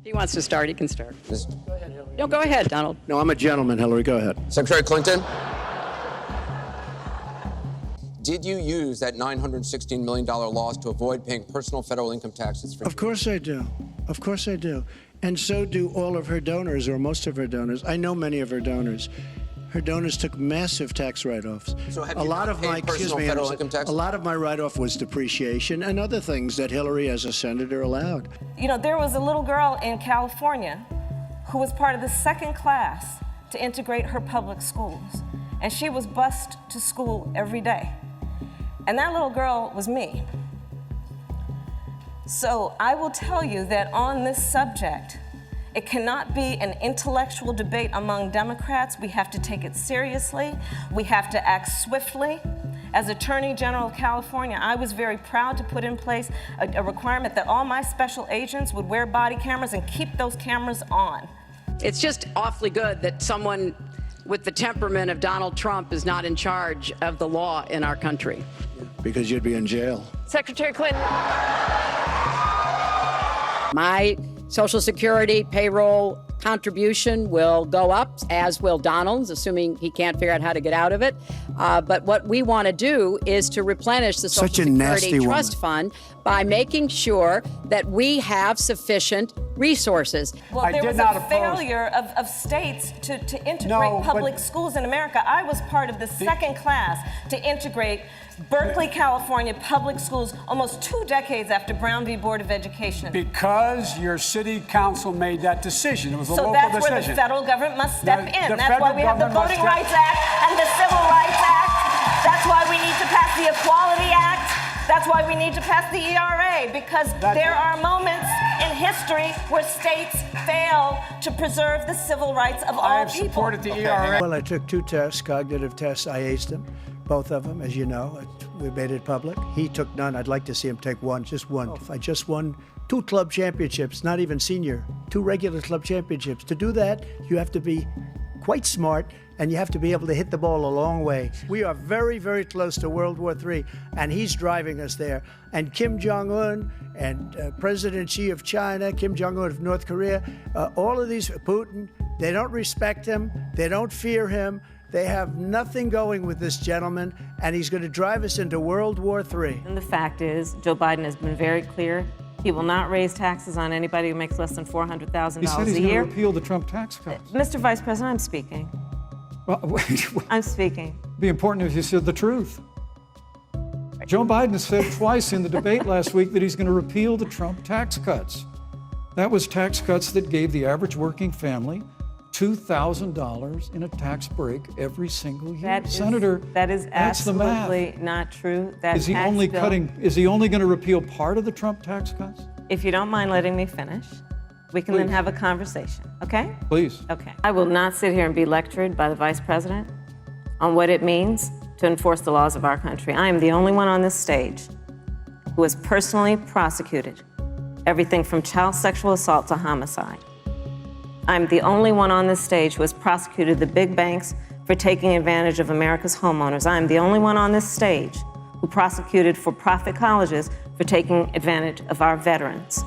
he wants to start, he can start. Go ahead, Hillary. No, go ahead, Donald. No, I'm a gentleman, Hillary. Go ahead. Secretary Clinton, did you use that $916 million loss to avoid paying personal federal income taxes? Of course I do. Of course I do. And so do all of her donors, or most of her donors. I know many of her donors. Her donors took massive tax write-offs. So have you not paid personal federal income taxes? A lot of my write-off was depreciation and other things that Hillary, as a senator, allowed. You know, there was a little girl in California who was part of the second class to integrate her public schools. And she was bused to school every day. And that little girl was me. So I will tell you that on this subject, it cannot be an intellectual debate among Democrats. We have to take it seriously. We have to act swiftly. As Attorney General of California, I was very proud to put in place a requirement that all my special agents would wear body cameras and keep those cameras on. It's just awfully good that someone with the temperament of Donald Trump is not in charge of the law in our country. Because you'd be in jail. Secretary Clinton. My Social Security payroll contribution will go up, as will Donald's, assuming he can't figure out how to get out of it. But what we want to do is to replenish the Social Security Trust Fund by making sure that we have sufficient resources. Well, there was a failure of states to integrate public schools in America. I was part of the second class to integrate Berkeley, California public schools almost 2 decades after Brown v. Board of Education. Because your city council made that decision. It was a local decision. So that's decision. where the federal government must step in. That's why we have the Voting Rights Act and the Civil Rights Act. That's why we need to pass the Equality Act. That's why we need to pass the ERA, because there are moments in history where states fail to preserve the civil rights of all people. I have supported the ERA. Well, I took 2 tests, cognitive tests. I aced them, both of them, as you know. We made it public. He took none. I'd like to see him take one, just one. I just won 2 club championships, not even senior, 2 regular club championships. To do that, you have to be quite smart, and you have to be able to hit the ball a long way. We are very, very close to World War III, and he's driving us there. And Kim Jong-un and President Xi of China, Kim Jong-un of North Korea, all of these, Putin, they don't respect him, they don't fear him, they have nothing going with this gentleman, and he's going to drive us into World War III. And the fact is, Joe Biden has been very clear. He will not raise taxes on anybody who makes less than $400,000 a year. He said he's going to repeal the Trump tax cuts. Mr. Vice President, I'm speaking. Well, I'm speaking. It'd be important if you said the truth. Joe Biden said twice in the debate last week that he's going to repeal the Trump tax cuts. That was tax cuts that gave the average working family $2,000 in a tax break every single year. Senator, that is that's the math. absolutely not true. That is he only going to repeal part of the Trump tax cuts? If you don't mind letting me finish, we can then have a conversation, okay? Please. Okay. I will not sit here and be lectured by the Vice President on what it means to enforce the laws of our country. I am the only one on this stage who has personally prosecuted everything from child sexual assault to homicide. I'm the only one on this stage who has prosecuted the big banks for taking advantage of America's homeowners. I'm the only one on this stage who prosecuted for-profit colleges for taking advantage of our veterans.